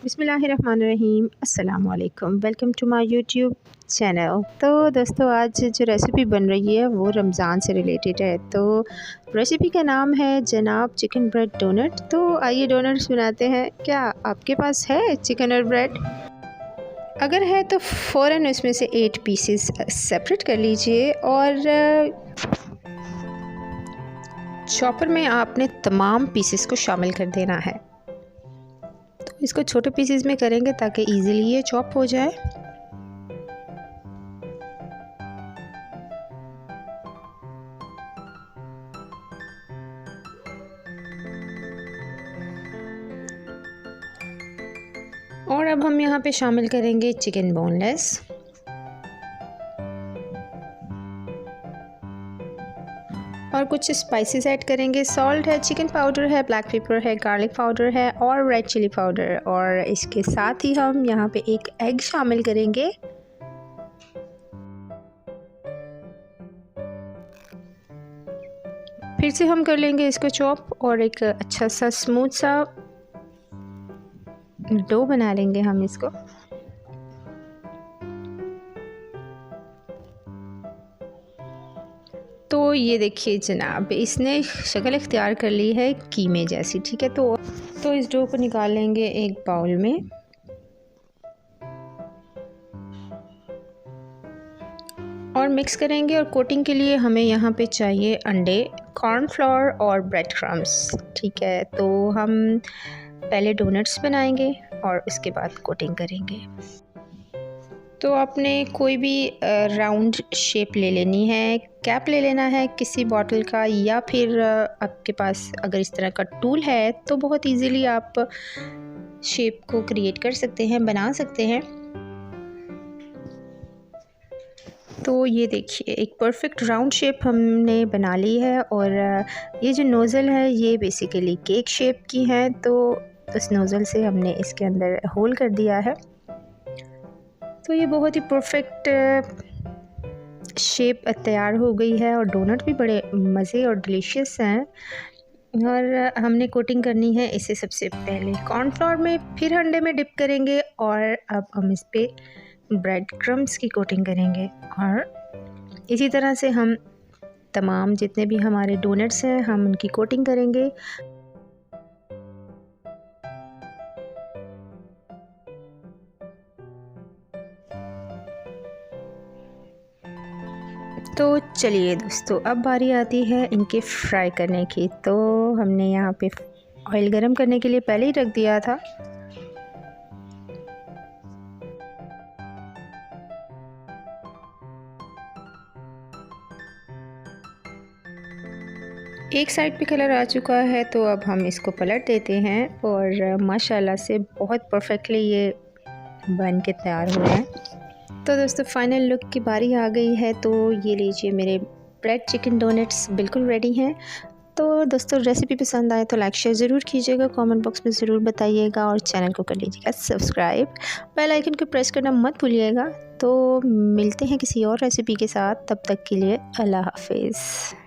बिस्मिल्लाहिर्रहमानिर्रहीम, अस्सलाम वालेकुम। Welcome to my YouTube channel. तो दोस्तों, आज जो रेसिपी बन रही है वो रमज़ान से रिलेटेड है। तो रेसिपी का नाम है जनाब चिकन ब्रेड डोनट। तो आइए डोनट्स बनाते हैं। क्या आपके पास है चिकन और ब्रेड? अगर है तो फ़ौरन उसमें से 8 पीसेस सेपरेट कर लीजिए और चॉपर में आपने तमाम पीसेस को शामिल कर देना है। तो इसको छोटे पीसेस में करेंगे ताकि इजीली ये चॉप हो जाए। और अब हम यहाँ पे शामिल करेंगे चिकन बोनलेस, और कुछ स्पाइसेस ऐड करेंगे। सॉल्ट है, चिकन पाउडर है, ब्लैक पेपर है, गार्लिक पाउडर है और रेड चिली पाउडर। और इसके साथ ही हम यहाँ पे एक एग शामिल करेंगे। फिर से हम कर लेंगे इसको चॉप और एक अच्छा सा स्मूथ सा डो बना लेंगे हम इसको। तो ये देखिए जनाब, इसने शक्ल इख्तियार कर ली है कीमे जैसी। ठीक है, तो इस डो को निकाल लेंगे एक बाउल में और मिक्स करेंगे। और कोटिंग के लिए हमें यहाँ पे चाहिए अंडे, कॉर्नफ्लोर और ब्रेड क्रम्स। ठीक है, तो हम पहले डोनट्स बनाएंगे और उसके बाद कोटिंग करेंगे। तो आपने कोई भी राउंड शेप ले लेनी है, कैप ले लेना है किसी बॉटल का, या फिर आपके पास अगर इस तरह का टूल है तो बहुत इजीली आप शेप को क्रिएट कर सकते हैं, बना सकते हैं। तो ये देखिए एक परफेक्ट राउंड शेप हमने बना ली है। और ये जो नोज़ल है ये बेसिकली केक शेप की है, तो उस नोज़ल से हमने इसके अंदर होल कर दिया है। तो ये बहुत ही परफेक्ट शेप तैयार हो गई है और डोनट भी बड़े मज़े और डिलीशियस हैं। और हमने कोटिंग करनी है इसे सबसे पहले कॉर्नफ्लोर में, फिर अंडे में डिप करेंगे और अब हम इस पे ब्रेड क्रम्स की कोटिंग करेंगे। और इसी तरह से हम तमाम जितने भी हमारे डोनट्स हैं हम उनकी कोटिंग करेंगे। तो चलिए दोस्तों, अब बारी आती है इनके फ्राई करने की। तो हमने यहाँ पे ऑयल गरम करने के लिए पहले ही रख दिया था। एक साइड पे कलर आ चुका है, तो अब हम इसको पलट देते हैं और माशाल्लाह से बहुत परफेक्टली ये बन के तैयार हुए हैं। तो दोस्तों फाइनल लुक की बारी आ गई है। तो ये लीजिए, मेरे ब्रेड चिकन डोनट्स बिल्कुल रेडी हैं। तो दोस्तों रेसिपी पसंद आए तो लाइक शेयर ज़रूर कीजिएगा, कमेंट बॉक्स में ज़रूर बताइएगा और चैनल को कर लीजिएगा सब्सक्राइब। बेल आइकन को प्रेस करना मत भूलिएगा। तो मिलते हैं किसी और रेसिपी के साथ, तब तक के लिए अल्लाह हाफिज़।